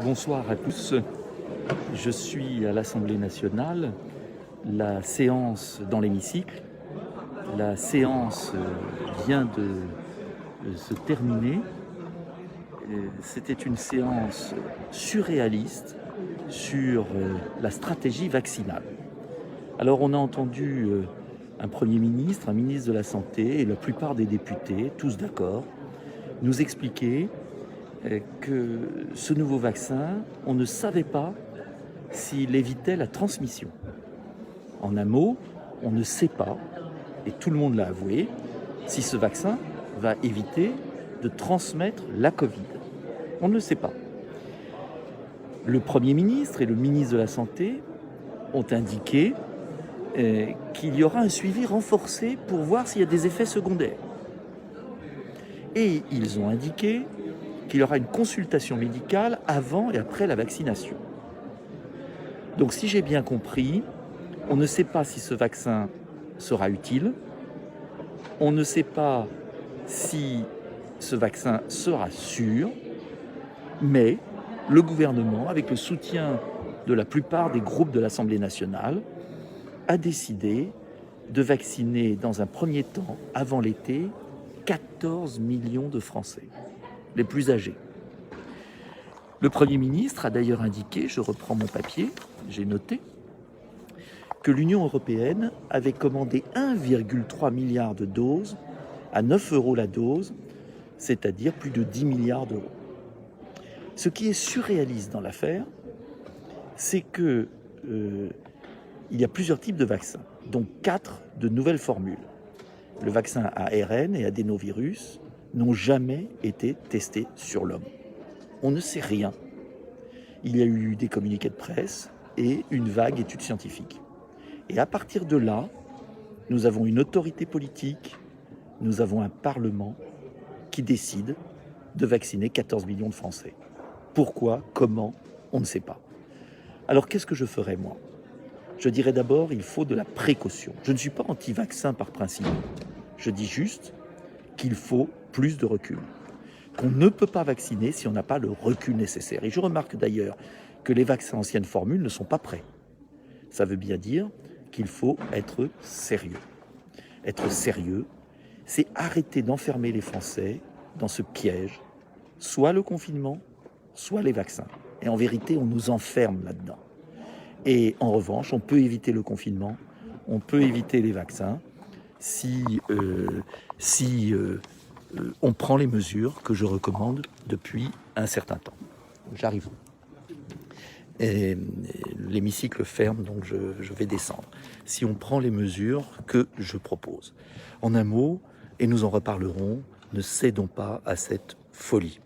Bonsoir à tous. Je suis à l'Assemblée nationale. La séance dans l'hémicycle. La séance vient de se terminer. C'était une séance surréaliste sur la stratégie vaccinale. Alors on a entendu un Premier ministre, un ministre de la Santé et la plupart des députés, tous d'accord, nous expliquer que ce nouveau vaccin, on ne savait pas s'il évitait la transmission. En un mot, on ne sait pas, et tout le monde l'a avoué, si ce vaccin va éviter de transmettre la Covid. On ne le sait pas. Le Premier ministre et le ministre de la Santé ont indiqué qu'il y aura un suivi renforcé pour voir s'il y a des effets secondaires. Et ils ont indiqué qu'il y aura une consultation médicale avant et après la vaccination. Donc si j'ai bien compris, on ne sait pas si ce vaccin sera utile, on ne sait pas si ce vaccin sera sûr, mais le gouvernement, avec le soutien de la plupart des groupes de l'Assemblée nationale, a décidé de vacciner dans un premier temps, avant l'été, 14 millions de Français, les plus âgés. Le Premier ministre a d'ailleurs indiqué, je reprends mon papier, j'ai noté, que l'Union européenne avait commandé 1,3 milliard de doses à 9 € la dose, c'est-à-dire plus de 10 milliards d'euros. Ce qui est surréaliste dans l'affaire, c'est que il y a plusieurs types de vaccins, dont 4 de nouvelles formules. Le vaccin ARN et adénovirus n'ont jamais été testés sur l'homme. On ne sait rien. Il y a eu des communiqués de presse et une vague étude scientifique. Et à partir de là, nous avons une autorité politique, nous avons un Parlement qui décide de vacciner 14 millions de Français. Pourquoi, comment, on ne sait pas. Alors qu'est-ce que je ferais moi ? Je dirais d'abord, il faut de la précaution. Je ne suis pas anti-vaccin par principe. Je dis juste qu'il faut plus de recul. Qu'on ne peut pas vacciner si on n'a pas le recul nécessaire. Et je remarque d'ailleurs que les vaccins anciennes formules ne sont pas prêts. Ça veut bien dire qu'il faut être sérieux. Être sérieux, c'est arrêter d'enfermer les Français dans ce piège, soit le confinement, soit les vaccins. Et en vérité, on nous enferme là-dedans. Et en revanche, on peut éviter le confinement, on peut éviter les vaccins si on prend les mesures que je recommande depuis un certain temps. J'arrive. Et l'hémicycle ferme, donc je vais descendre. Si on prend les mesures que je propose. En un mot, et nous en reparlerons, ne cédons pas à cette folie.